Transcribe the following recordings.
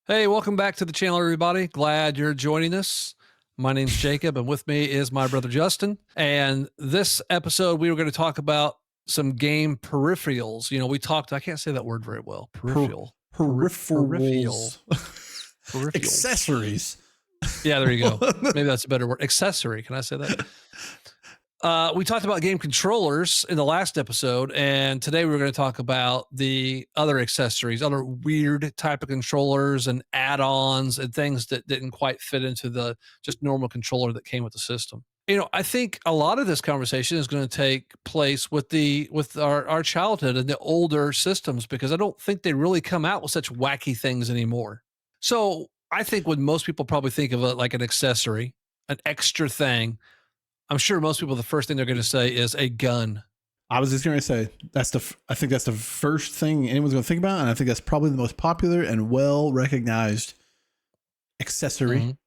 Hey, welcome back to the channel, everybody. Glad you're joining us. My name's Jacob, and with me is my brother Justin. And this episode, we were going to talk about some game peripherals. I can't say that word very well. Peripheral. Peripherals. Peripherals. Accessories. Yeah, there you go. Maybe that's a better word. Accessory. Can I say that? We talked about game controllers in the last episode, and today we're going to talk about the other accessories, other weird type of controllers and add-ons and things that didn't quite fit into the just normal controller that came with the system. I think a lot of this conversation is going to take place with our childhood and the older systems, because I don't think they really come out with such wacky things anymore. So I think when most people probably think of it like an accessory, an extra thing, I'm sure most people, the first thing they're going to say is a gun. I was just going to say I think that's the first thing anyone's going to think about, and I think that's probably the most popular and well recognized accessory,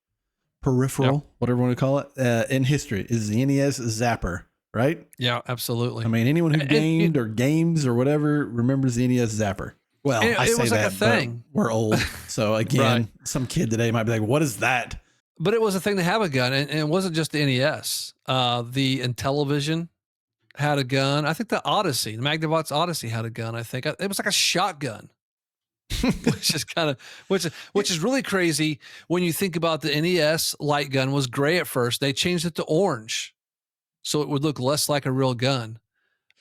peripheral, whatever you want to call it, in history is the NES Zapper, right? Yeah, absolutely. I mean, anyone who gamed or games or whatever remembers the NES Zapper. Well, I say was like that, a thing. But we're old, so again, right. Some kid today might be like, "What is that?" But it was a thing to have a gun, and it wasn't just the NES. The Intellivision had a gun. I think the Magnavox Odyssey had a gun. I think it was like a shotgun, which is really crazy when you think about the NES light gun was gray at first. They changed it to orange, so it would look less like a real gun.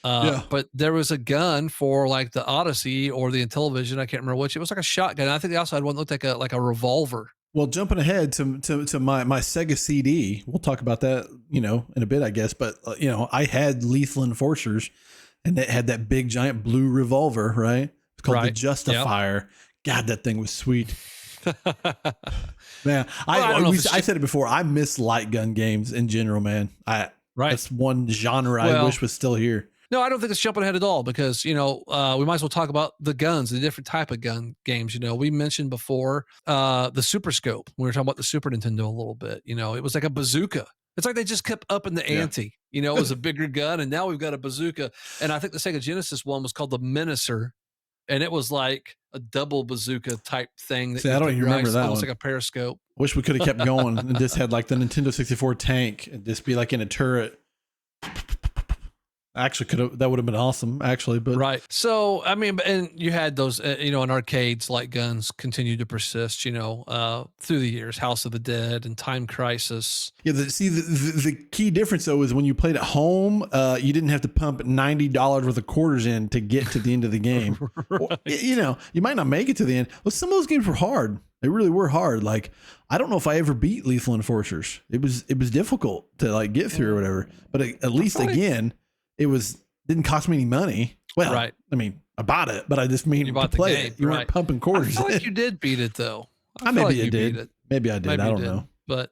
But there was a gun for like the Odyssey or the Intellivision. I can't remember which. It was like a shotgun. I think they also had one that looked like a revolver. Well, jumping ahead to my Sega CD, we'll talk about that, in a bit, I guess. But, I had Lethal Enforcers, and it had that big giant blue revolver, right? It's called the Justifier. Yep. God, that thing was sweet. Man, I said it before. I miss light gun games in general, man. That's one genre I wish was still here. No, I don't think it's jumping ahead at all, because, we might as well talk about the guns, the different type of gun games. We mentioned before the Super Scope. We were talking about the Super Nintendo a little bit. It was like a bazooka. It's like they just kept upping the ante. It was a bigger gun, and now we've got a bazooka. And I think the Sega Genesis one was called the Menacer, and it was like a double bazooka type thing. I don't even remember that almost one. like a periscope. Wish we could have kept going and just had like the Nintendo 64 tank and just be like in a turret. Actually, that would have been awesome, actually. But right. So, I mean, and you had those, in arcades, light guns continued to persist, through the years. House of the Dead and Time Crisis. Yeah. The key difference, though, is when you played at home, you didn't have to pump $90 worth of quarters in to get to the end of the game. Right. You might not make it to the end. Well, some of those games were hard. They really were hard. Like, I don't know if I ever beat Lethal Enforcers. It was difficult to like get through or whatever. But at least again, it didn't cost me any money. Well, right. I mean, I bought it, but I just mean to play it. You weren't pumping quarters. I feel like you did beat it, though. Maybe I did. Maybe I did. I don't know. But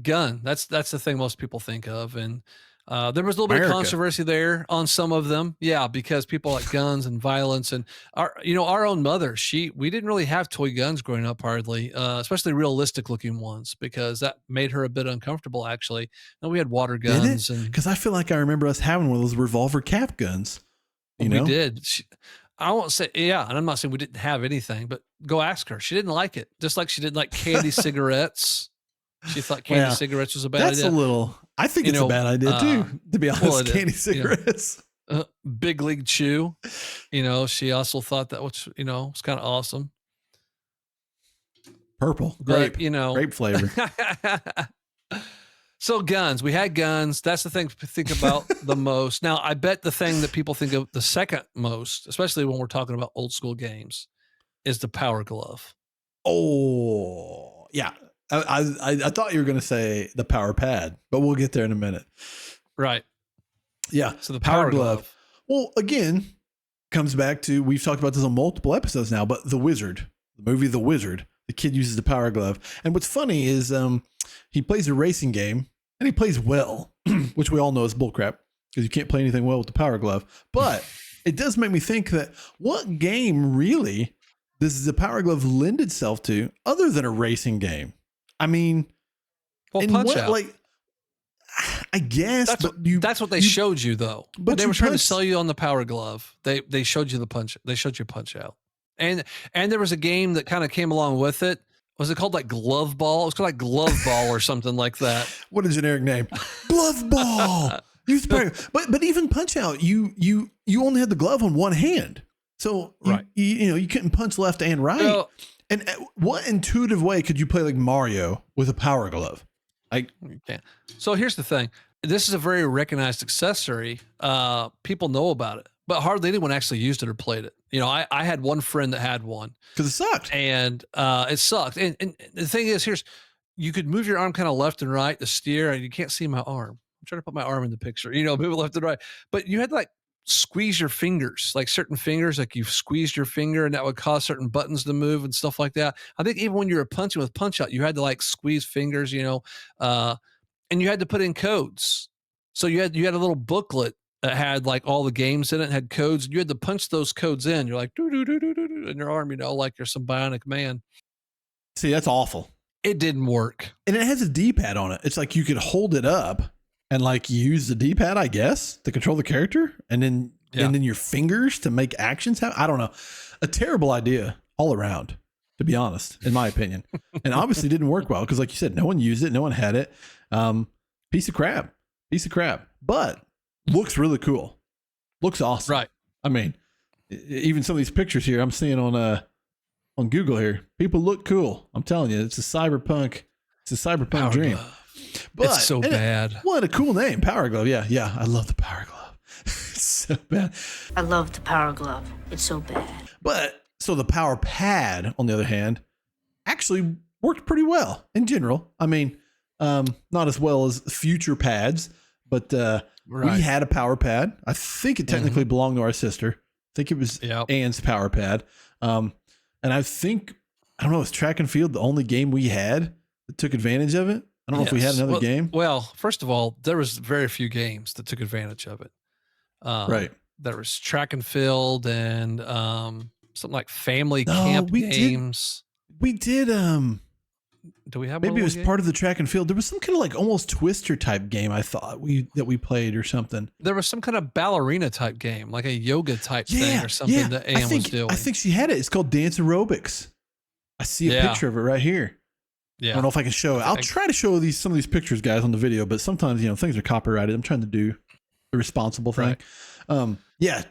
gun, that's the thing most people think of. And there was a little bit of controversy there on some of them. Yeah, because people like guns and violence, and our own mother, we didn't really have toy guns growing up hardly, especially realistic looking ones, because that made her a bit uncomfortable, actually. And we had water guns. Because I feel like I remember us having one of those revolver cap guns. We did. I won't say, yeah, and I'm not saying we didn't have anything, but go ask her. She didn't like it. Just like she didn't like candy cigarettes. She thought candy cigarettes was a bad idea. I think it's a bad idea too, to be honest. Candy cigarettes. Big League Chew. She also thought that was kind of awesome. Purple. Grape. Grape flavor. So guns. We had guns. That's the thing to think about the most. Now, I bet the thing that people think of the second most, especially when we're talking about old school games, is the Power Glove. Oh, yeah. I thought you were going to say the Power Pad, but we'll get there in a minute. Right. Yeah. So the Power Glove. Well, again, comes back to, we've talked about this on multiple episodes now, but The Wizard, the movie The Wizard, the kid uses the Power Glove. And what's funny is he plays a racing game and he plays well, which we all know is bullcrap because you can't play anything well with the Power Glove. But it does make me think that what game really does the Power Glove lend itself to other than a racing game? I mean, Punch-Out. Like, I guess that's what they showed you, though. But they were trying to sell you on the Power Glove. They showed you the punch. They showed you Punch-Out. And there was a game that kind of came along with it. Was it called like Glove Ball? It was called like Glove Ball or something like that. What a generic name. Glove ball. But even Punch Out, you only had the glove on one hand. So Right. you couldn't punch left and right. Well, And what intuitive way could you play like Mario with a power glove? you can't. So here's the thing. This is a very recognized accessory. People know about it, but hardly anyone actually used it or played it. You know, I had one friend that had one, Because it sucked. and it sucked. And the thing is, you could move your arm kind of left and right to steer, and you can't see my arm. I'm trying to put my arm in the picture, move it left and right. But you had to like squeeze your fingers, like certain fingers, like you squeezed your finger, and that would cause certain buttons to move and stuff like that. I think even when you were punching with Punch Out, you had to like squeeze fingers, and you had to put in codes. So you had a little booklet that had like all the games in it, had codes, and you had to punch those codes in. You're like do do do do do in your arm, like you're some bionic man. See, that's awful. It didn't work. And it has a D-pad on it. It's like you could hold it up and like use the D-pad, I guess, to control the character, and then your fingers to make actions happen. I don't know. A terrible idea all around, to be honest, in my opinion. And obviously didn't work well because, like you said, no one used it, no one had it. Piece of crap. But looks really cool. Looks awesome. Right. I mean, even some of these pictures here I'm seeing on Google here, people look cool. I'm telling you, it's a cyberpunk Power dream. glove. But It's so bad. What a cool name, Power Glove. Yeah, I love the Power Glove. It's so bad. I love the Power Glove. It's so bad. But so the Power Pad, on the other hand, actually worked pretty well in general. I mean, not as well as future pads, but we had a Power Pad. I think it technically belonged to our sister. I think it was Anne's Power Pad. And I don't know, is Track and Field the only game we had that took advantage of it? I don't know if we had another game. Well, first of all, there was very few games that took advantage of it. Right. There was Track and Field and something like Family Camp games. We did. Do we have maybe it was part of the Track and Field? There was some kind of like almost Twister type game. I thought we played or something. There was some kind of ballerina type game, like a yoga type thing or something that Anne was doing. I think she had it. It's called Dance Aerobics. I see a picture of it right here. Yeah. I don't know if I can show it. I'll try to show some of these pictures, guys, on the video, but sometimes, things are copyrighted. I'm trying to do the responsible thing. Right.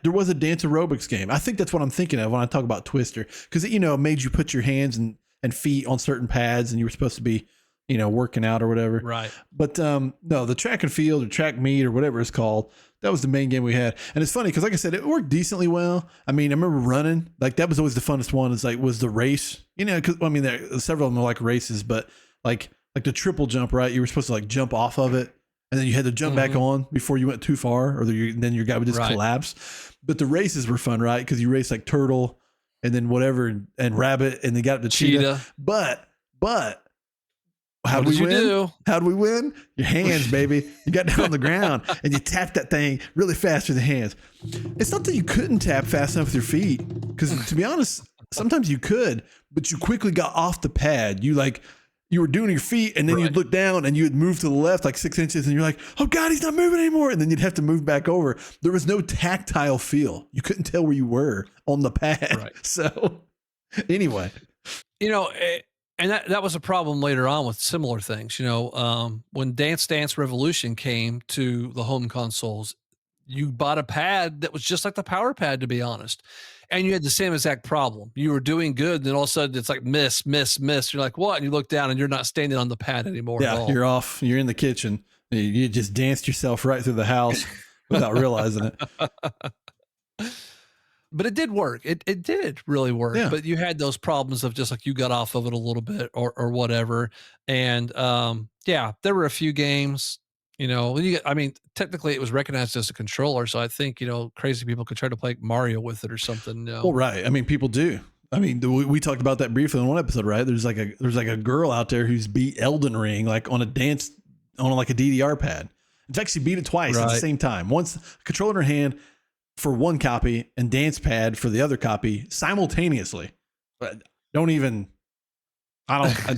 There was a dance aerobics game. I think that's what I'm thinking of when I talk about Twister, because it, made you put your hands and feet on certain pads, and you were supposed to be, working out or whatever. Right. But no, the Track and Field or Track Meet or whatever it's called, that was the main game we had. And it's funny because, like I said, it worked decently well. I mean, I remember running, like that was always the funnest one, was the race, because there several of them are like races, but like the triple jump, right? You were supposed to like jump off of it, and then you had to jump back on before you went too far, or then your guy would just collapse. But the races were fun, right? Because you race like turtle and then whatever and rabbit, and they got the cheetah. But how'd we win? How'd we win? Your hands, baby. You got down on the ground and you tapped that thing really fast with the hands. It's not that you couldn't tap fast enough with your feet, because to be honest, sometimes you could, but you quickly got off the pad. You were doing your feet, and then you'd look down and you would move to the left like 6 inches, and you're like, oh God, he's not moving anymore. And then you'd have to move back over. There was no tactile feel. You couldn't tell where you were on the pad. Right. So anyway, and that was a problem later on with similar things. When Dance Dance Revolution came to the home consoles, you bought a pad that was just like the Power Pad, to be honest. And you had the same exact problem. You were doing good, and then all of a sudden it's like miss. You're like, what? And you look down and you're not standing on the pad anymore at all. You're off. You're in the kitchen. You just danced yourself right through the house without realizing it. But it did work. It did really work. Yeah. But you had those problems of just like you got off of it a little bit or whatever. And there were a few games. Technically it was recognized as a controller. So I think, crazy people could try to play Mario with it or something. Well, right. I mean, people do. I mean, we talked about that briefly in one episode, right? There's like a girl out there who's beat Elden Ring, like on a DDR pad. In fact, she beat it twice at the same time. Once controller in her hand for one copy and dance pad for the other copy simultaneously. But it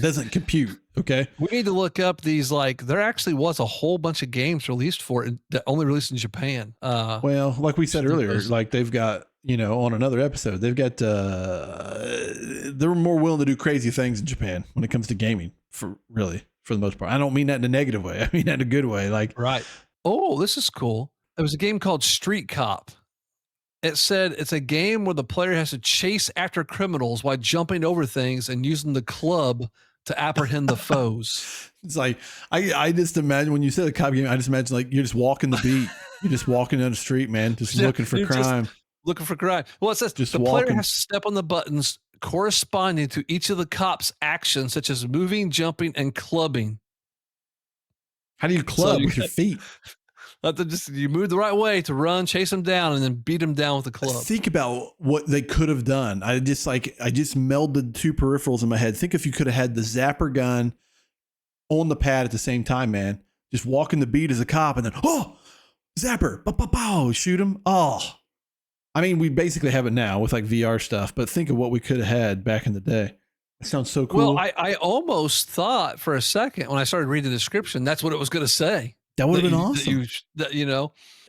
doesn't compute. Okay. We need to look up these, there actually was a whole bunch of games released for it that only released in Japan. Well, like we said earlier, like they've got, on another episode. They've got they're more willing to do crazy things in Japan when it comes to gaming for the most part. I don't mean that in a negative way. I mean that in a good way. Like, right. Oh, this is cool. There was a game called Street Cop. It said it's a game where the player has to chase after criminals while jumping over things and using the club to apprehend the foes. It's like, I just imagine when you said a cop game, I just imagine like you're just walking the beat. You're just walking down the street, man, just looking for crime. Looking for crime. Well, it says just the walking. player has to step on the buttons corresponding to each of the cops' actions, such as moving, jumping, and clubbing. How do you club with your feet? You move the right way to run, chase them down, and then beat them down with the club. Think about what they could have done. I just melded two peripherals in my head. Think if you could have had the zapper gun on the pad at the same time, man. Just walking the beat as a cop, and then zapper, pow, shoot him. Oh, I mean, we basically have it now with like VR stuff, but think of what we could have had back in the day. It sounds so cool. Well, I almost thought for a second when I started reading the description, that's what it was going to say. That would have been awesome.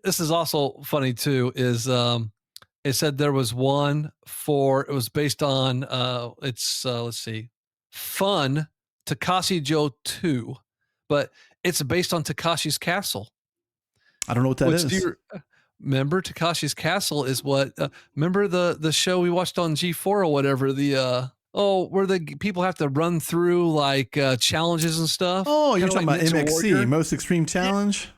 This is also funny too, is it said there was one it was based on, let's see, Fun Takashi Joe 2, but it's based on Takashi's Castle. I don't know what that is. Remember Takashi's Castle is what, remember the show we watched on G4 or whatever, where the people have to run through like challenges and stuff. Oh, you're talking about MXC, Most Extreme Challenge? Yeah.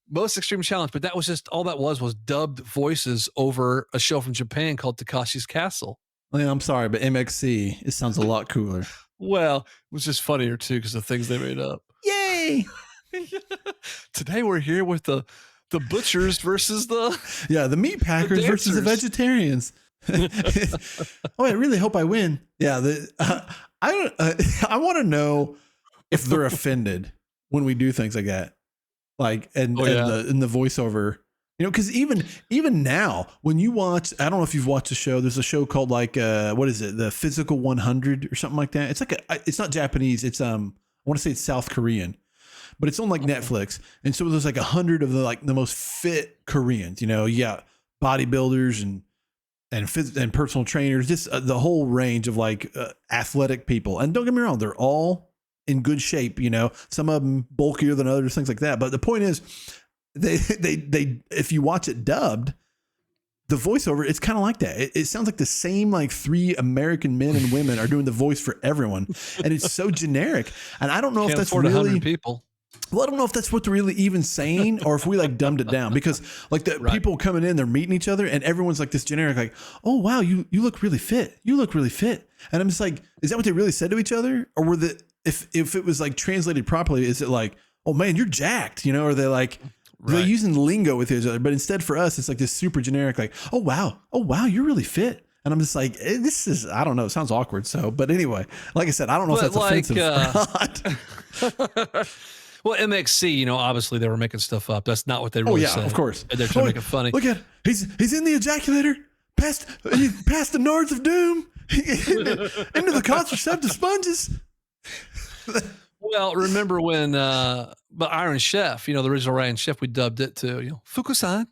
Most Extreme Challenge, but that was just, all that was dubbed voices over a show from Japan called Takashi's Castle. Yeah, I'm sorry, but MXC, it sounds a lot cooler. Well, it was just funnier too because of things they made up. Yay! Today we're here with the butchers versus the meat packers versus the vegetarians. I really hope I win. Yeah, I want to know if they're offended when we do things like that, like in the voiceover. Because even now, when you watch, I don't know if you've watched a show. There's a show called like what is it? The Physical 100 or something like that. It's like it's not Japanese. It's I want to say it's South Korean, but it's on like Netflix. And so there's like 100 of the most fit Koreans. You got bodybuilders and personal trainers, just the whole range of like athletic people. And don't get me wrong, they're all in good shape. Some of them bulkier than others, things like that. But the point is, they if you watch it dubbed, the voiceover, it's kind of like that. It sounds like the same like three American men and women are doing the voice for everyone, and it's so generic. And I don't know if that's really 100 people. Well, I don't know if that's what they're really even saying, or if we like dumbed it down, because like the people coming in, they're meeting each other, and everyone's like this generic, like, "Oh wow, you look really fit. You look really fit." And I'm just like, is that what they really said to each other, or if it was like translated properly, is it like, "Oh man, you're jacked," or are they like? They're using lingo with each other, but instead for us, it's like this super generic, like, oh wow, you're really fit. And I'm just like, this is, I don't know, it sounds awkward. So, but anyway, like I said, I don't know if that's offensive or not. Well, MXC, obviously they were making stuff up. That's not what they really said. Of course. They're trying to make it funny. Look at, he's in the ejaculator, past the Nards of Doom, into the contraceptive sponges. Well, remember when, but Iron Chef, the original Iron Chef, we dubbed it to, Fukusan.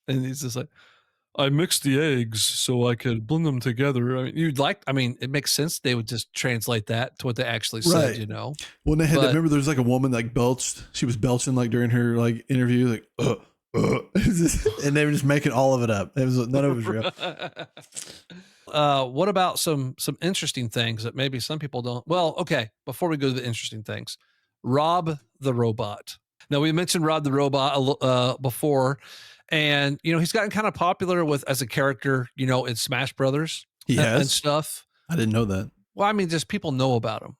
And he's just like, I mixed the eggs so I could blend them together. I mean, it makes sense. They would just translate that to what they actually said, Well, they had remember there's like a woman like belched. She was belching like during her like interview, like, and they were just making all of it up. None of it was real. What about some interesting things that maybe some people don't? Well, okay. Before we go to the interesting things, Rob the Robot. Now we mentioned Rob the Robot before, and he's gotten kind of popular as a character, in Smash Brothers and stuff. I didn't know that. Well, I mean, just people know about him.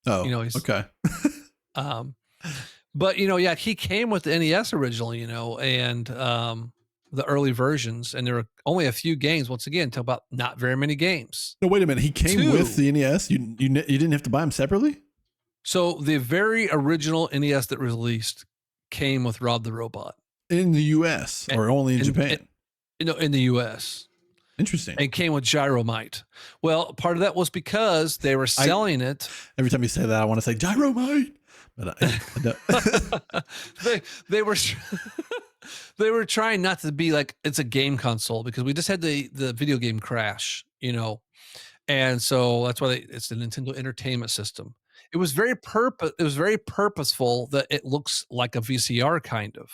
Oh, he's okay. But he came with the NES originally, and the early versions, and there were only a few games. Once again, talk about not very many games. No, wait a minute. He came with the NES. You didn't have to buy them separately. So the very original NES that was released came with Rob the Robot in the U.S. or only in Japan. In the U.S. Interesting. And came with Gyromite. Well, part of that was because they were selling it. Every time you say that, I want to say Gyromite. But I don't. they were They were trying not to be like it's a game console because we just had the video game crash, and so that's why it's the Nintendo Entertainment System. It was very purposeful that it looks like a VCR kind of,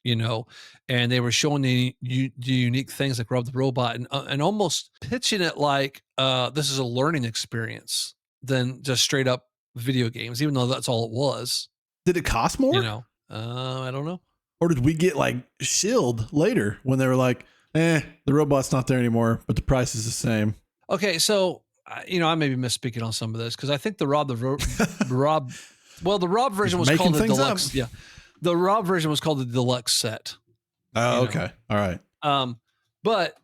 you know, and they were showing the unique things like Rob the Robot and almost pitching it like this is a learning experience than just straight up video games, even though that's all it was. Did it cost more? I don't know. Or did we get like shilled later when they were like, the robot's not there anymore, but the price is the same? Okay, so I may be misspeaking on some of this because I think the Rob version was called the deluxe. Up. Yeah, the Rob version was called the deluxe set. Oh, okay, all right. But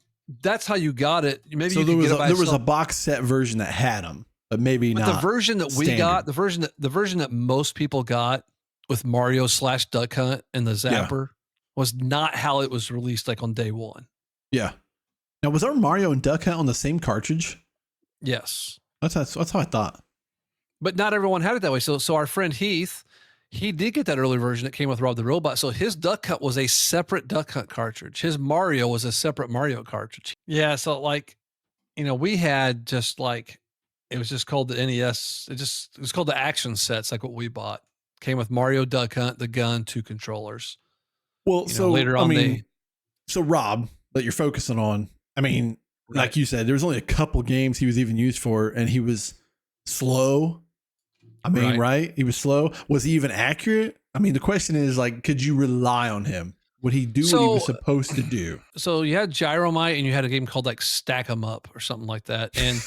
that's how you got it. Maybe so you there was a box set version that had them, but maybe not. The version that we got, the version that most people got with Mario / Duck Hunt and the Zapper was not how it was released like on day one. Yeah. Now, was our Mario and Duck Hunt on the same cartridge? Yes. That's how I thought. But not everyone had it that way. So our friend Heath, he did get that early version that came with Rob the Robot. So his Duck Hunt was a separate Duck Hunt cartridge. His Mario was a separate Mario cartridge. Yeah. So we had just like, it was just called the NES. It was called the action sets, like what we bought. Came with Mario, Duck Hunt, the gun, 2 controllers. Well, later on, so Rob that you're focusing on, right. Like you said, there was only a couple games he was even used for, and he was slow. Right? He was slow. Was he even accurate? The question is like, could you rely on him? Would he do what he was supposed to do? So you had Gyromite, and you had a game called like Stack 'em Up or something like that, and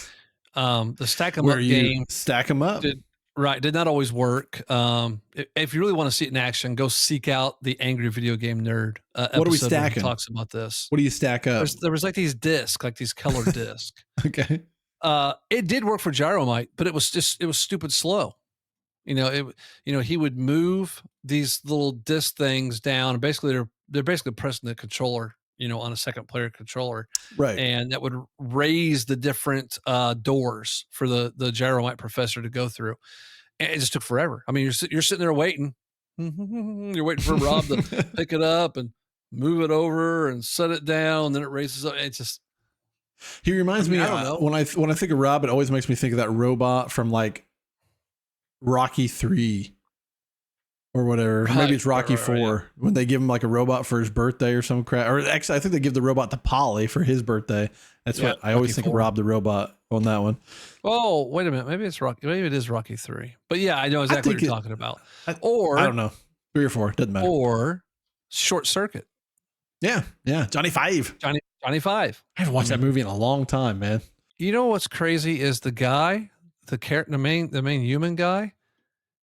the Stack 'em Up game, stack 'em up. Did not always work. If you really want to see it in action, go seek out the Angry Video Game Nerd what are we stacking? Talks about this. What do you stack up? There was like these discs, like these colored discs. Okay. It did work for Gyromite, but it was stupid slow. He would move these little disc things down, and basically they're basically pressing the controller, on a second player controller, right? And that would raise the different doors for the Gyromite professor to go through. And it just took forever. You're sitting there waiting. You're waiting for Rob to pick it up and move it over and set it down. And then it raises up. It's just. He reminds me. I don't know. When I think of Rob, it always makes me think of that robot from like Rocky 3 or whatever. Right, maybe it's Rocky 4 when they give him like a robot for his birthday or some crap. Or actually, I think they give the robot to Polly for his birthday. That's what I always think of Rob the Robot on that one. Oh, wait a minute. Maybe it's Rocky. Maybe it is Rocky 3. But yeah, I know exactly what you're talking about. I don't know. 3 or 4. Doesn't matter. Or Short Circuit. Yeah. Johnny Five. Johnny Five. I haven't watched that movie in a long time, man. You know what's crazy is the guy, the main human guy.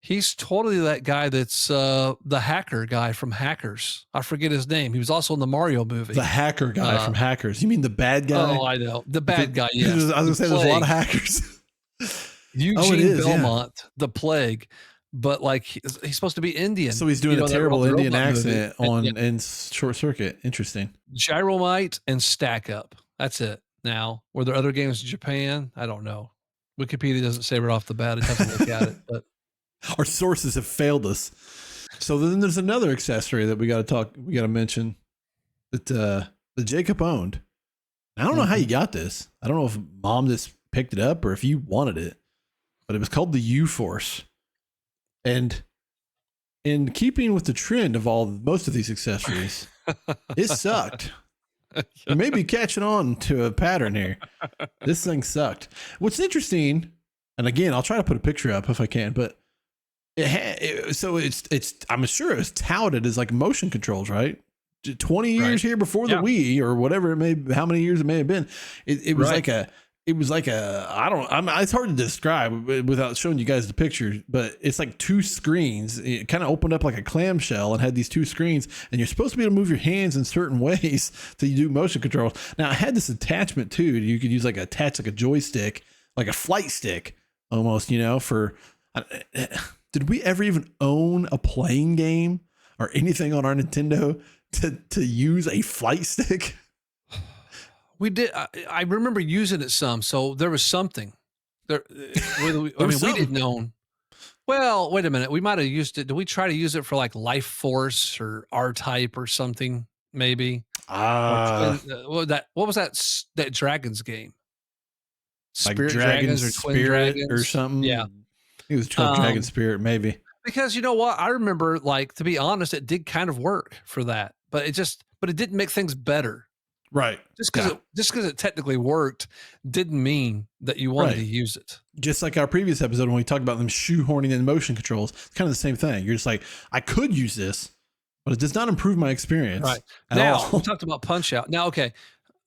He's totally that guy that's the hacker guy from Hackers. I forget his name. He was also in the Mario movie. The hacker guy from Hackers. You mean the bad guy? Oh, I know. The bad guy, yes. I was going to say there's a lot of hackers. Eugene Belmont, the Plague. But like he's supposed to be Indian. So he's doing a terrible Indian accent in Short Circuit. Interesting. Gyromite and Stack Up. That's it. Now, were there other games in Japan? I don't know. Wikipedia doesn't say right off the bat. I'd have to look at it. But our sources have failed us. So then there's another accessory that we got to mention that Jacob owned. I don't know how you got this. I don't know if Mom just picked it up or if you wanted it, but it was called the U-Force. And in keeping with the trend of most of these accessories, it sucked. You may be catching on to a pattern here. This thing sucked. What's interesting, and again, I'll try to put a picture up if I can, but I'm sure it was touted as like motion controls, right? 20 years here before the Wii or whatever how many years it may have been. It was it's hard to describe without showing you guys the picture, but it's like 2 screens. It kind of opened up like a clamshell and had these 2 screens, and you're supposed to be able to move your hands in certain ways to do motion controls. Now, I had this attachment too. You could use attach a joystick, like a flight stick almost, for, did we ever even own a playing game or anything on our Nintendo to use a flight stick? We did. I remember using it some, so there was something there. We didn't own. Well, wait a minute. We might have used it. Did we try to use it for like Life Force or R Type or something? Maybe or Ah, twin. What was that? That Dragons game? like Spirit Dragon Dragons or Twin Spirit or Dragons? Yeah. something. It was called Dragon Um, Spirit, maybe. because you know what? I remember, like, to be honest, it did kind of work for that, but it didn't make things better. Right. Yeah. Just because it technically worked didn't mean that you wanted to Right. use it. Just like our previous episode when we talked about them shoehorning in motion controls, it's kind of the same thing. You're just like, I could use this, but it does not improve my experience Right. at Now, we all. talked about Punch Out. Now, okay,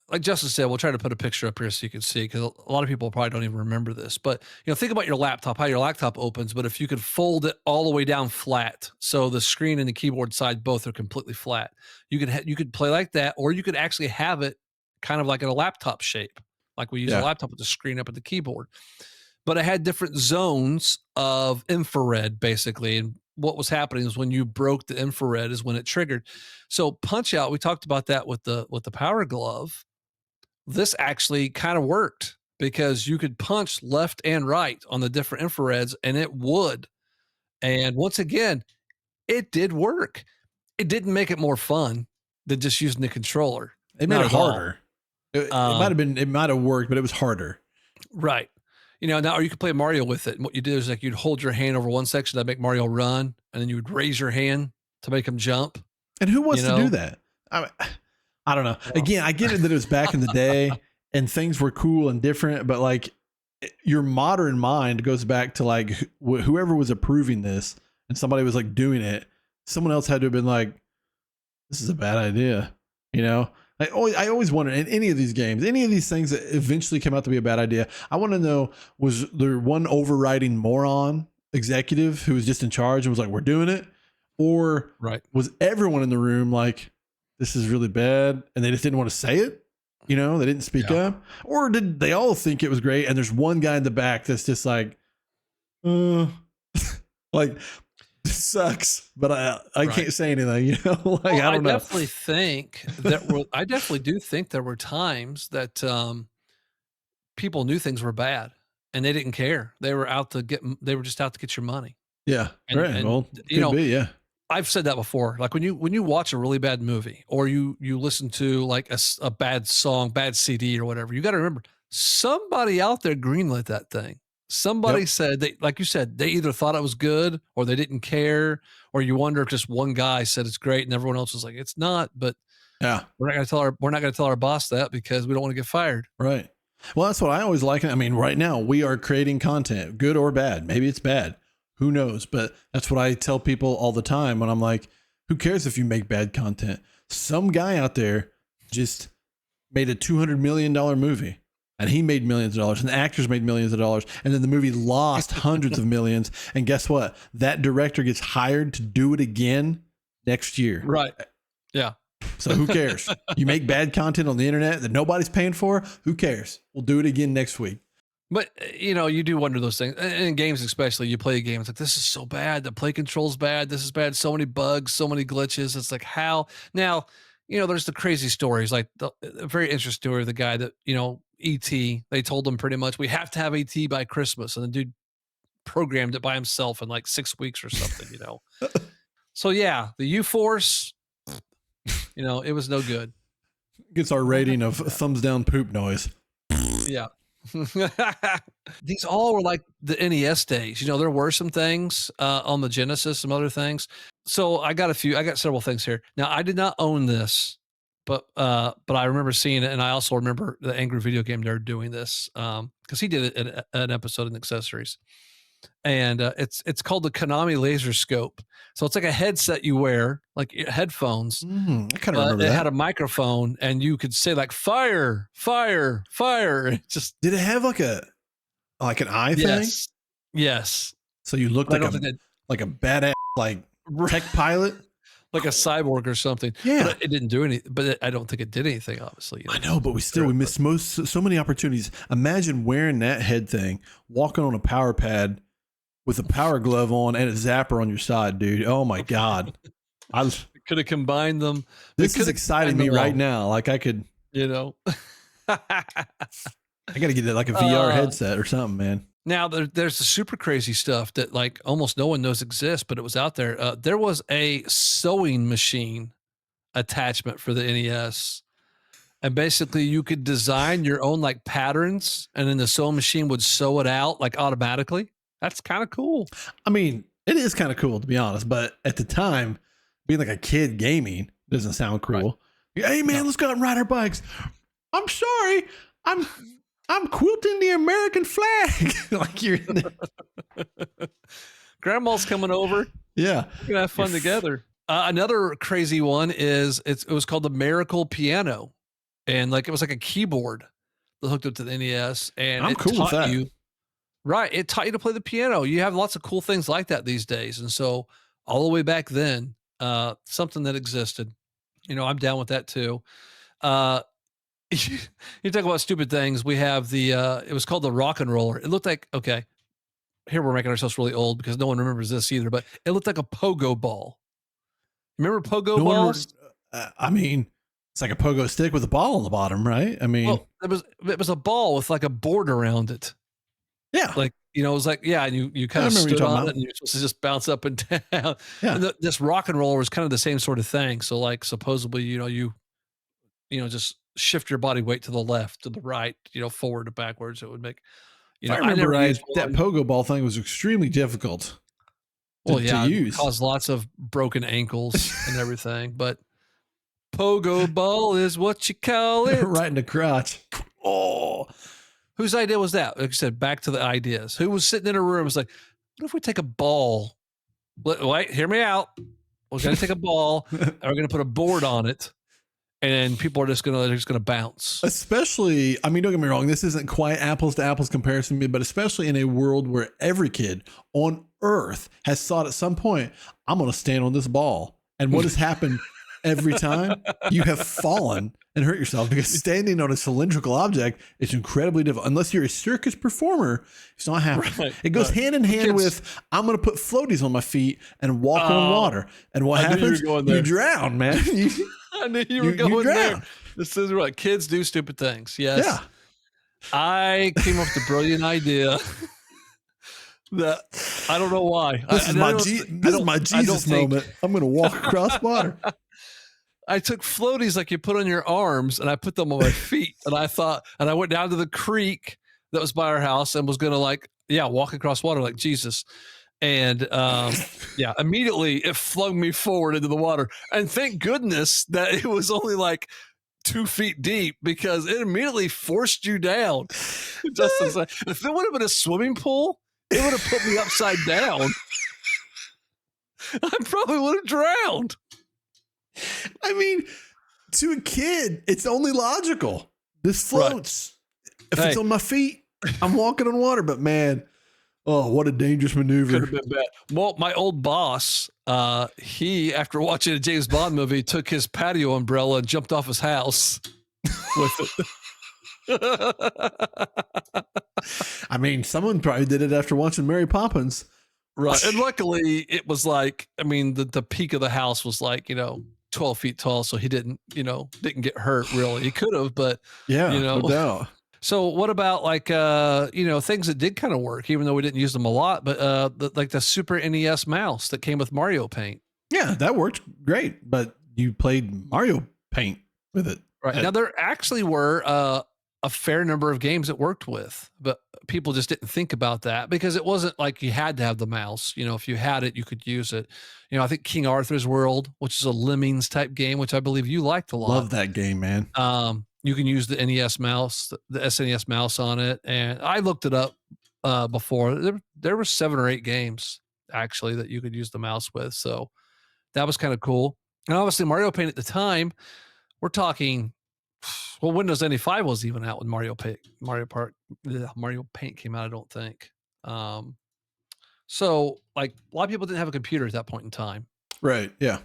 like Justin said, we'll try to put a picture up here so you can see because a lot of people probably don't even remember this. But think about your laptop, how your laptop opens. But if you could fold it all the way down flat, so the screen and the keyboard side both are completely flat, you could play like that, or you could actually have it kind of like in a laptop shape, like we use a Yeah. laptop with the screen up at the keyboard. But it had different zones of infrared, basically. And what was happening is when you broke the infrared is when it triggered. So Punch Out, we talked about that with the Power Glove. This actually kind of worked because you could punch left and right on the different infrareds and it would. And once again, it did work. It didn't make it more fun than just using the controller. It made Not it at all. harder. It might have worked, but it was harder. Right. Now, or you could play Mario with it. And what you do is like you'd hold your hand over one section that make Mario run, and then you would raise your hand to make him jump. And who wants You to do know? that? I don't know. Well, Again, I get it that it was back in the day and things were cool and different, but like your modern mind goes back to like whoever was approving this and somebody was like doing it. Someone else had to have been like, this is a bad idea. I always wonder in any of these games, any of these things that eventually come out to be a bad idea. I want to know, was there one overriding moron executive who was just in charge and was like, we're doing it? Or right. was everyone in the room like, this is really bad, and they just didn't want to say it? They didn't speak up? Or did they all think it was great and there's one guy in the back that's just like, like, this sucks, but I can't say anything, I don't know. I definitely do think there were times that people knew things were bad and they didn't care. They were just out to get your money. Yeah. Right. Well, could be. Yeah. I've said that before. Like when you watch a really bad movie or you listen to like a bad song, bad CD or whatever, you got to remember somebody out there greenlit that thing. Somebody said like you said, they either thought it was good or they didn't care, or you wonder if just one guy said it's great and everyone else was like, it's not, but yeah, we're not going to tell our boss that because we don't want to get fired. Right. Well, that's what I always like. I mean, right now we are creating content, good or bad. Maybe it's bad. Who knows? But that's what I tell people all the time when I'm like, who cares if you make bad content? Some guy out there just made a $200 million movie and he made millions of dollars and the actors made millions of dollars. And then the movie lost hundreds of millions. And guess what? That director gets hired to do it again next year. Right. Yeah. So who cares? You make bad content on the internet that nobody's paying for. Who cares? We'll do it again next week. But you do wonder those things. And in games, especially, you play a game. It's like, this is so bad. The play control's bad. This is bad. So many bugs, so many glitches. It's like, how? Now, there's the crazy stories, like the very interesting story of the guy that, E.T., they told him pretty much, we have to have E.T. by Christmas. And the dude programmed it by himself in like 6 weeks or something, So yeah, the U-Force, it was no good. Gets our rating of thumbs down poop noise. Yeah. These all were like the NES days. There were some things on the Genesis, some other things. So I got several things here. Now I did not own this, but I remember seeing it, and I also remember the Angry Video Game Nerd doing this because he did it in an episode in Accessories. And it's called the Konami Laser Scope. So it's like a headset you wear, like headphones. I kind of remember it that. had a microphone, and you could say like fire, fire, fire. It just did it have like an eye thing? Yes. So you looked like a badass like tech pilot, like a cyborg or something. Yeah, but it didn't do anything. But I don't think it did anything. Obviously, I know, but we missed so many opportunities. Imagine wearing that head thing, walking on a power pad with a power glove on and a zapper on your side, dude. Oh my God. I could have combined them. This is exciting me right now. Like I could, I got to get like a VR headset or something, man. Now there's the super crazy stuff that like almost no one knows exists, but it was out there. There was a sewing machine attachment for the NES. And basically you could design your own like patterns and then the sewing machine would sew it out like automatically. That's kind of cool. I mean, it is kind of cool to be honest, but at the time, being like a kid gaming doesn't sound cool. Right. Hey man, let's go out and ride our bikes. I'm sorry, I'm quilting the American flag. Like you're in Grandma's coming over. Yeah, we're gonna have fun together. Another crazy one is it was called the Miracle Piano, and like it was like a keyboard that hooked up to the NES, and I'm it cool with taught that. you. Right, it taught you to play the piano. You have lots of cool things like that these days, and so all the way back then, something that existed. You know, I'm down with that too. You talk about stupid things. We have the it was called the rock and roller. It looked like, okay, here we're making ourselves really old because no one remembers this either, but it looked like a pogo ball. Remember pogo balls? I mean, it's like a pogo stick with a ball on the bottom, right? I mean, well, it was a ball with like a board around it. Yeah. Like, you know, it was like, yeah, and you kind of stood on it and you're supposed to just bounce up and down. Yeah. And this rock and roller was kind of the same sort of thing. So like supposedly, you just shift your body weight to the left, to the right, forward to backwards. It would make, if I remember right, that pogo ball thing was extremely difficult to use. Caused lots of broken ankles and everything, but pogo ball is what you call it. Right in the crotch. Oh, whose idea was that? Like I said, back to the ideas. Who was sitting in a room and was like, what if we take a ball? Wait, hear me out. We're going to take a ball and we're going to put a board on it. And people are just gonna bounce. Especially, I mean, don't get me wrong, this isn't quite apples to apples comparison, but especially in a world where every kid on earth has thought at some point, I'm gonna stand on this ball. And what has happened every time? You have fallen and hurt yourself because standing on a cylindrical object is incredibly difficult. Unless you're a circus performer, it's not happening. Right, it goes hand in hand with, I'm gonna put floaties on my feet and walk on water. And what happens? You drown, man. I knew you were going there. This is what kids do stupid things. Yes. Yeah. I came up with a brilliant idea that I don't know why. This is my Jesus moment. I'm going to walk across water. I took floaties like you put on your arms and I put them on my feet. And I went down to the creek that was by our house and was going to walk across water like Jesus. And immediately it flung me forward into the water. And thank goodness that it was only like 2 feet deep because it immediately forced you down. If it would have been a swimming pool, it would have put me upside down. I probably would have drowned. I mean, to a kid, it's only logical. This floats. Right. If it's on my feet, I'm walking on water. But man, oh, what a dangerous maneuver. Could have been bad. Well, my old boss, he, after watching a James Bond movie, took his patio umbrella and jumped off his house with it. I mean, someone probably did it after watching Mary Poppins. Right. And luckily, it was like, I mean, the peak of the house was like, 12 feet tall. So he didn't get hurt really. He could have, but, no doubt. So what about like, things that did kind of work, even though we didn't use them a lot, but like the Super NES mouse that came with Mario Paint. Yeah, that worked great. But you played Mario Paint with it. Right. Now there actually were a fair number of games it worked with, but people just didn't think about that because it wasn't like you had to have the mouse. If you had it, you could use it. I think King Arthur's World, which is a Lemmings type game, which I believe you liked a lot. Love that game, man. You can use the NES mouse, the SNES mouse on it. And I looked it up before. There were 7 or 8 games actually that you could use the mouse with. So that was kind of cool. And obviously Mario Paint at the time, we're talking, well, Windows 95 was even out when Mario Paint came out, I don't think. So like a lot of people didn't have a computer at that point in time. Right. Yeah.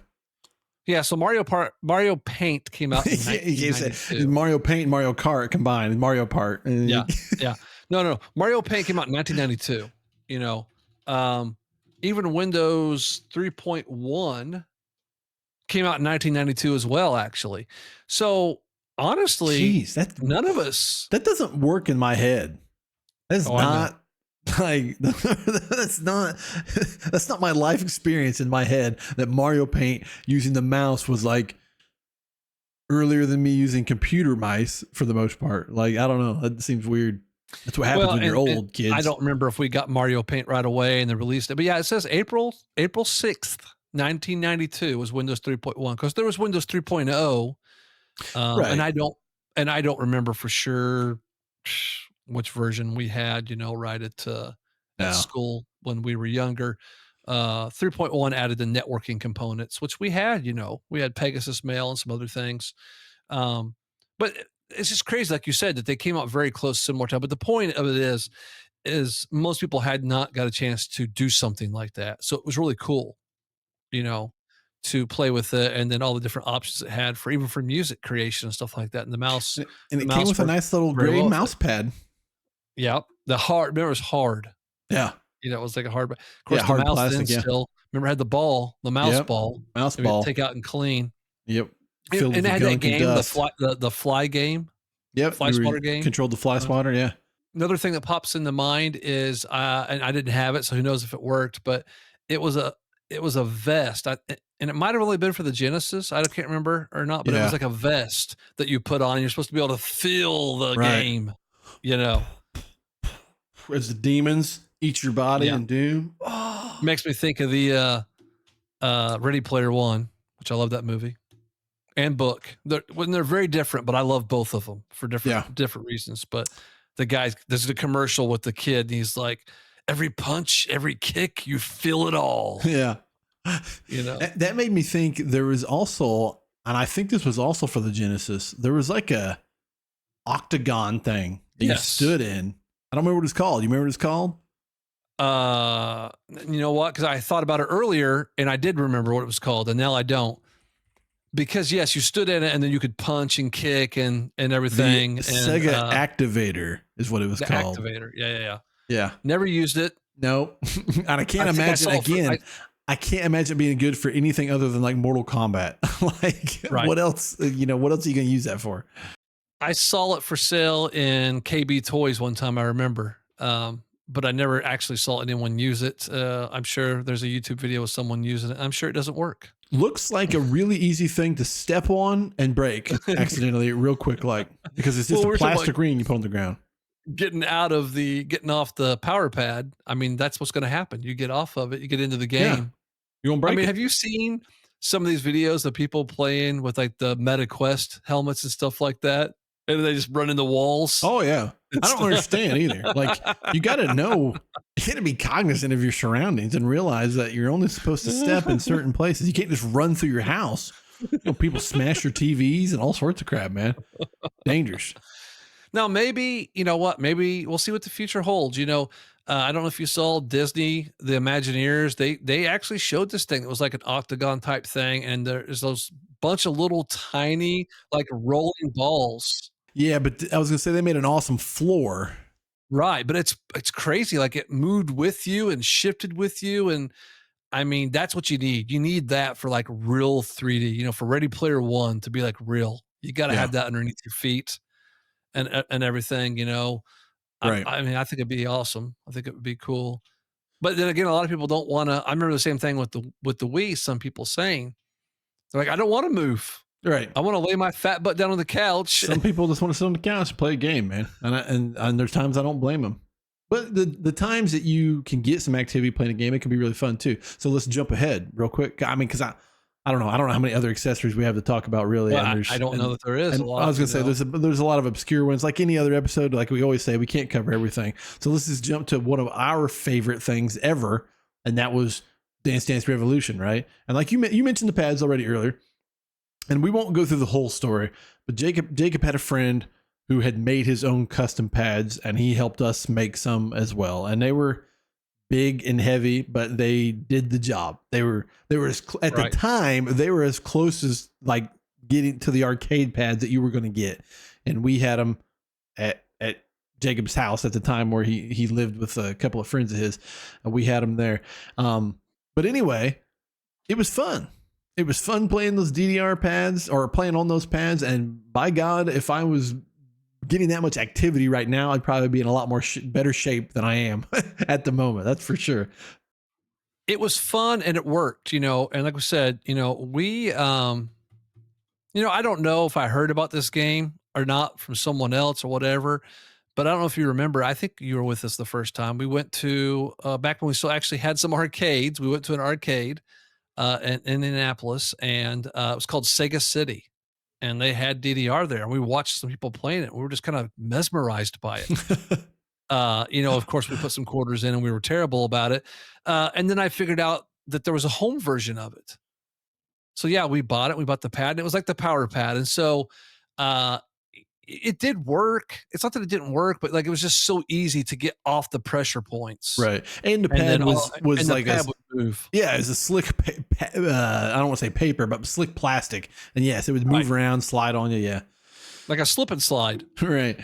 Yeah, so Mario Paint came out in 1992. Mario Paint and Mario Kart combined. Mario Kart. Yeah. No. Mario Paint came out in 1992. Even Windows 3.1 came out in 1992 as well, actually. So honestly, none of us. That doesn't work in my head. That's not Like that's not my life experience in my head that Mario Paint using the mouse was like earlier than me using computer mice for the most part. Like, I don't know. That seems weird. That's what happens when you're and old, kids. I don't remember if we got Mario Paint right away and they released it, but yeah, it says April 6th, 1992 was Windows 3.1 because there was Windows 3.0, and Right. I don't remember for sure which version we had, right at No. school when we were younger. 3.1 added the networking components, which we had, we had Pegasus Mail and some other things. But it's just crazy, like you said, that they came out very close, similar time. But the point of it is most people had not got a chance to do something like that. So it was really cool, you know, to play with it, and then all the different options it had for even for music creation and stuff like that. And And the it came mouse with a worked nice little very gray well with mouse it. pad. Yeah, remember it was hard. Yeah. It was like a hard, of Yeah. course, the Hard mouse then plastic. Yeah. still remember had the mouse Yep. ball Mouse that we had to ball. take out and clean. Yep. And Filled it with had that gunk and game, dust. the fly game, Yep. fly You swatter game. controlled the fly Uh, swatter. Yeah. Another thing that pops into mind is, and I didn't have it, so who knows if it worked, but it was a it was a vest, and it might have only been for the Genesis, I can't remember or not, but it was Yeah. like a vest that you put on, and you're supposed to be able to feel the Right. game, you know? As the demons eat your body Yeah. and doom. Oh. Makes me think of the, Ready Player One, which I love that movie, and book. They're very different, but I love both of them for Yeah. different reasons, but there's the commercial with the kid, and he's like, "Every punch, every kick, you feel it all." Yeah. You know? That made me think there was also, and I think this was also for the Genesis, there was like a octagon thing that you Yes. stood in. I don't remember what it's called. You remember what it's called? You know what? Because I thought about it earlier, and I did remember what it was called, and now I don't. Because yes, you stood in it, and then you could punch and kick and everything. The and Sega Activator is what it was the called. activator, yeah. Yeah. Never used it. No. And I can't I think I imagine saw it again. I can't imagine being good for anything other than like Mortal Kombat. Like, Right. what else? What else are you going to use that for? I saw it for sale in KB Toys one time, I remember. But I never actually saw anyone use it. I'm sure there's a YouTube video of someone using it. I'm sure it doesn't work. Looks like a really easy thing to step on and break accidentally, real quick, like because it's just Well, a we're talking plastic about ring you put on the ground. getting off the power pad. I mean, that's what's going to happen. You get off of it, you get into the Yeah. game. You're gonna break I mean, it. have you seen some of these videos of people playing with like the Meta Quest helmets and stuff like that? And they just run in the walls. Oh yeah. I don't understand either. Like, you got to know, you got to be cognizant of your surroundings and realize that you're only supposed to step in certain places. You can't just run through your house. People smash your TVs and all sorts of crap, man. Dangerous. Now, maybe, you know what? Maybe we'll see what the future holds. I don't know if you saw Disney, the Imagineers. They actually showed this thing. It was like an octagon type thing, and there's those bunch of little tiny like rolling balls. Yeah, but I was gonna say they made an awesome floor. Right, but it's crazy. Like it moved with you and shifted with you, and I mean that's what you need. You need that for like real 3D. For Ready Player One to be like real. You got to Yeah. have that underneath your feet and everything. Right. I mean, I think it'd be awesome. I think it would be cool. But then again, a lot of people don't want to. I remember the same thing with the Wii. Some people saying they're like, I don't want to move. Right. I want to lay my fat butt down on the couch. Some people just want to sit on the couch and play a game, man. And there's times I don't blame them. But the times that you can get some activity playing a game, it can be really fun too. So let's jump ahead real quick. I mean, because I don't know how many other accessories we have to talk about really. Well, And I don't know that there is and a lot. I was gonna say there's a lot of obscure ones. Like any other episode, like we always say, we can't cover everything. So let's just jump to one of our favorite things ever, and that was Dance Dance Revolution, right? And like you mentioned the pads already earlier. And we won't go through the whole story, but Jacob had a friend who had made his own custom pads, and he helped us make some as well. And they were big and heavy, but they did the job. They were at the time they were as close as like getting to the arcade pads that you were going to get. And we had them at Jacob's house at the time where he lived with a couple of friends of his, and we had them there. But anyway, it was fun. It was fun playing those DDR pads or playing on those pads. And by God, if I was getting that much activity right now, I'd probably be in a lot more better shape than I am at the moment. That's for sure. It was fun and it worked, and like we said, I don't know if I heard about this game or not from someone else or whatever, but I don't know if you remember. I think you were with us the first time. We went to back when we still actually had some arcades. We went to an arcade in Indianapolis, and it was called Sega City, and they had DDR there, and we watched some people playing it. We were just kind of mesmerized by it. Of course, we put some quarters in, and we were terrible about it. And then I figured out that there was a home version of it. So yeah, we bought it. We bought the pad, and it was like the power pad. And so it did work. It's not that it didn't work, but like it was just so easy to get off the pressure points. Right. And the pad was like would move. Yeah, it was a slick, I don't want to say paper, but slick plastic. And yes, it would move around, slide on you. Yeah. Like a slip and slide. Right.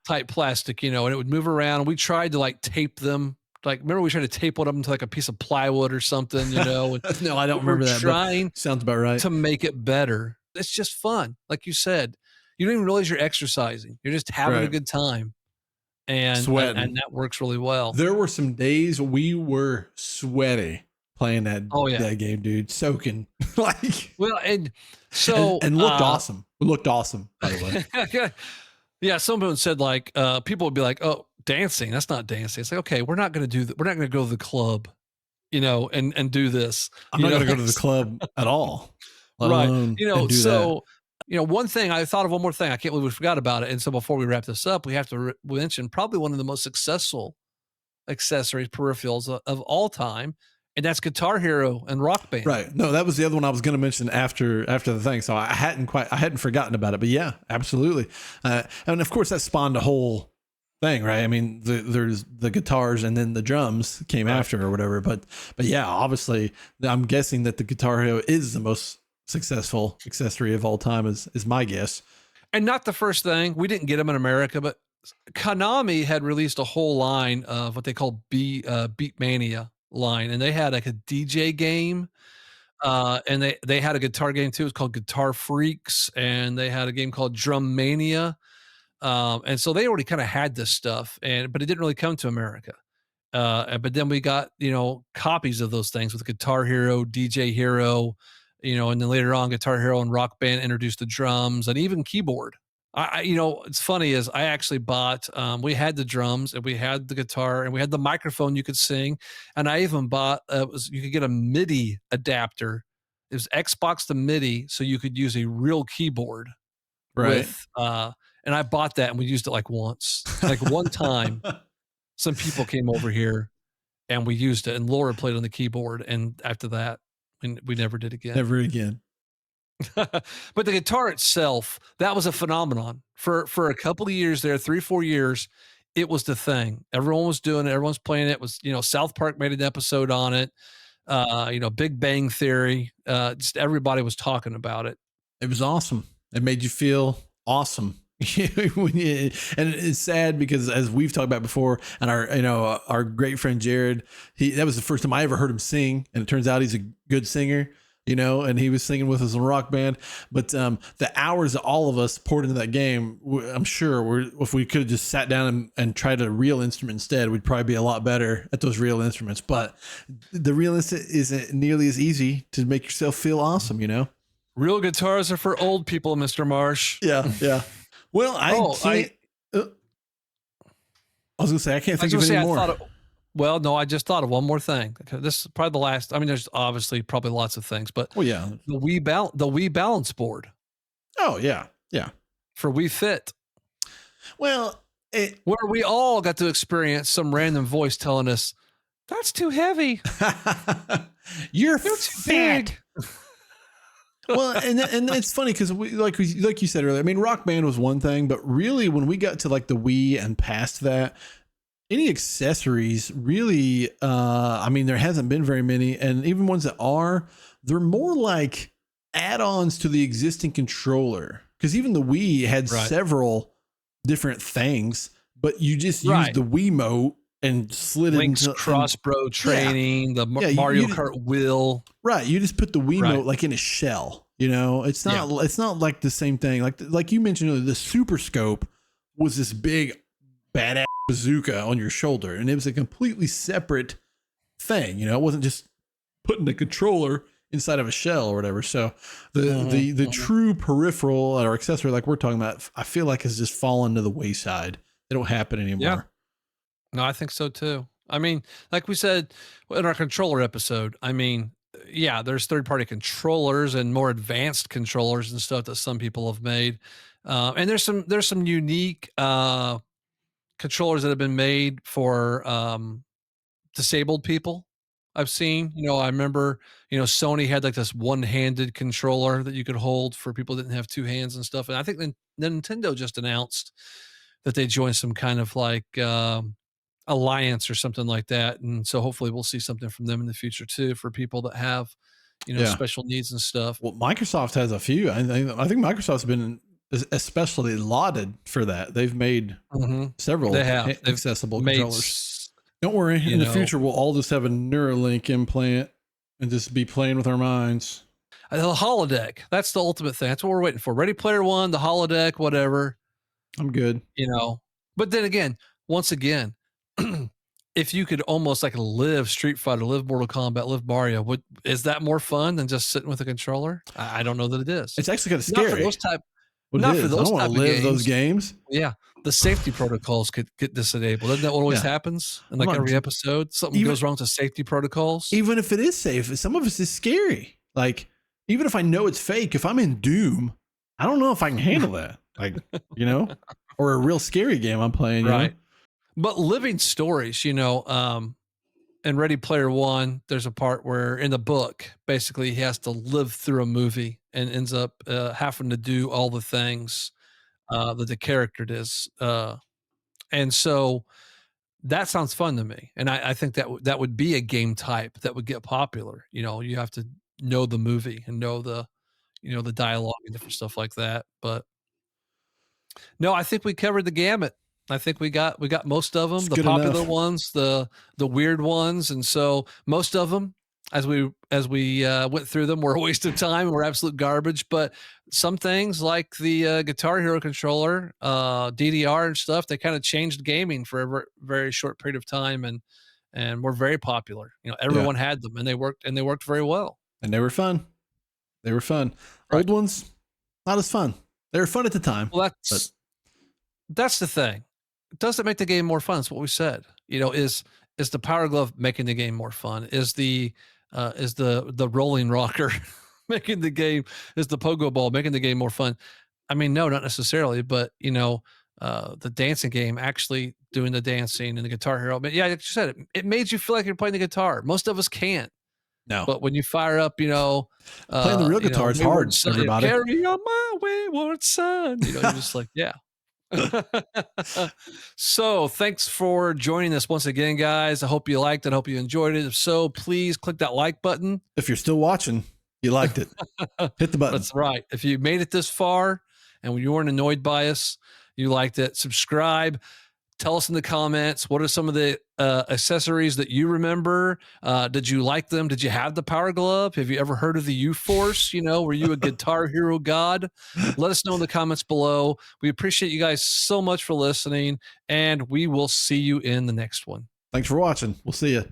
Type plastic, and it would move around. And we tried to like tape them. Like, remember we tried to tape one of them to like a piece of plywood or something, And no, I don't remember that. Trying sounds about right to make it better. It's just fun. Like you said, you don't even realize you're exercising. You're just having a good time. And sweating. And that works really well. There were some days we were sweaty playing that game, dude. Soaking. And so and looked awesome. We looked awesome, by the way. Yeah, someone said like people would be like, "Oh, dancing, that's not dancing." It's like, okay, we're not going to do that. We're not going to go to the club, and do this. I'm not going to go to the club at all. Right. One thing I thought of, one more thing. I can't believe we forgot about it. And so before we wrap this up, we have to mention probably one of the most successful accessories, peripherals of all time. And that's Guitar Hero and Rock Band. Right. No, that was the other one I was going to mention after the thing. So I hadn't forgotten about it, but yeah, absolutely. And of course that spawned a whole thing, right? I mean, there's the guitars and then the drums came after or whatever. But yeah, obviously I'm guessing that the Guitar Hero is the most successful accessory of all time is my guess. And not the first thing. We didn't get them in America, but Konami had released a whole line of what they call Beatmania line, and they had like a DJ game, and they had a guitar game too. It's called Guitar Freaks, and they had a game called Drum Mania, and so they already kind of had this stuff, but it didn't really come to America. But then we got copies of those things with Guitar Hero, DJ Hero, and then later on Guitar Hero and Rock Band introduced the drums and even keyboard. It's funny is I actually bought, we had the drums and we had the guitar and we had the microphone you could sing. And I even bought, you could get a MIDI adapter. It was Xbox to MIDI. So you could use a real keyboard. Right. And I bought that and we used it like once, like one time, some people came over here and we used it and Laura played on the keyboard. And after that, we never did again. Never again. But the guitar itself, that was a phenomenon for a couple of years there, 3-4 years. It was the thing. Everyone was doing it. Everyone's playing it. It was, South Park made an episode on it. Big Bang Theory. Just everybody was talking about it. It was awesome. It made you feel awesome. And it's sad because as we've talked about before, and our great friend Jared, that was the first time I ever heard him sing, and it turns out he's a good singer. And he was singing with us on Rock Band. But the hours that all of us poured into that game, I'm sure if we could have just sat down and tried a real instrument instead, we'd probably be a lot better at those real instruments. But the real instrument isn't nearly as easy to make yourself feel awesome, Real guitars are for old people, Mr. Marsh. Yeah, yeah. Well, I was going to say, I can't think of any more. Well, no, I just thought of one more thing. This is probably the last. I mean, there's obviously probably lots of things, but yeah, the Wii balance board. Oh yeah, yeah. For Wii Fit. Well, where we all got to experience some random voice telling us that's too heavy. You're too big. Well, and it's funny because like you said earlier. I mean, Rock Band was one thing, but really when we got to like the Wii and past that. Any accessories really, I mean, there hasn't been very many, and even ones that are, they're more like add-ons to the existing controller. Because even the Wii had several different things, but you just used the Wiimote and slid Link's into Crossbow training, the Mario Kart wheel. Right, you just put the Wiimote like in a shell. It's not like the same thing. Like you mentioned earlier, the Super Scope. was this big badass bazooka on your shoulder, and it was a completely separate thing. It wasn't just putting the controller inside of a shell or whatever. So the true peripheral or accessory like we're talking about, I feel like has just fallen to the wayside. They don't happen anymore. Yeah. No, I think so too. I mean, like we said in our controller episode, I mean, yeah, there's third-party controllers and more advanced controllers and stuff that some people have made. And there's some unique controllers that have been made for disabled people. I've seen, I remember, Sony had like this one-handed controller that you could hold for people that didn't have two hands and stuff. And I think Nintendo just announced that they joined some kind of like alliance or something like that. And so hopefully we'll see something from them in the future too for people that have, special needs and stuff. Well, Microsoft has a few. I think Microsoft's been especially lauded for that. They've made several accessible controllers. Don't worry. In the future, we'll all just have a Neuralink implant and just be playing with our minds. The holodeck. That's the ultimate thing. That's what we're waiting for. Ready Player One, the holodeck, whatever. I'm good. But then again, once again, if you could almost like live Street Fighter, live Mortal Kombat, live Mario, is that more fun than just sitting with a controller? I don't know that it is. It's actually kind of scary. Not for those type. Not for those I don't want to live those games. Yeah. The safety protocols could get disabled. Isn't that what always happens in like every episode? Something goes wrong with the safety protocols. Even if it is safe, some of us is scary. Like, even if I know it's fake, if I'm in Doom, I don't know if I can handle that. Like, or a real scary game I'm playing. Right. But living stories, in Ready Player One, there's a part where in the book, basically he has to live through a movie and ends up having to do all the things that the character does. And so that sounds fun to me. And I think that would be a game type that would get popular. You have to know the movie and know the dialogue and different stuff like that. But no, I think we covered the gamut. I think we got most of them, It's the good popular enough. ones, the weird ones. And so most of them, as we went through them, were a waste of time. Were absolute garbage. But some things like the Guitar Hero controller, DDR and stuff, they kind of changed gaming for a very short period of time and were very popular. Everyone had them and they worked very well. And they were fun. Right. Old ones, not as fun. They were fun at the time. Well, that's the thing. Does it make the game more fun? That's what we said. Is the Power Glove making the game more fun? Is the rolling rocker making the game? Is the pogo ball making the game more fun? I mean, no, not necessarily. But the dancing game, actually doing the dancing and the Guitar Hero. But yeah, like you said, it made you feel like you're playing the guitar. Most of us can't. No. But when you fire up, playing the real guitar is hard. Son, everybody, carry on my wayward son. You're just like, yeah. So thanks for joining us once again, guys. I hope you liked it. I hope you enjoyed it. If so, please click that like button. If you're still watching, you liked it. Hit the button. That's right. If you made it this far and you weren't annoyed by us, you liked it, subscribe. Tell us in the comments, what are some of the accessories that you remember? Did you like them? Did you have the Power Glove? Have you ever heard of the U-Force? Were you a Guitar Hero god? Let us know in the comments below. We appreciate you guys so much for listening, and we will see you in the next one. Thanks for watching. We'll see you.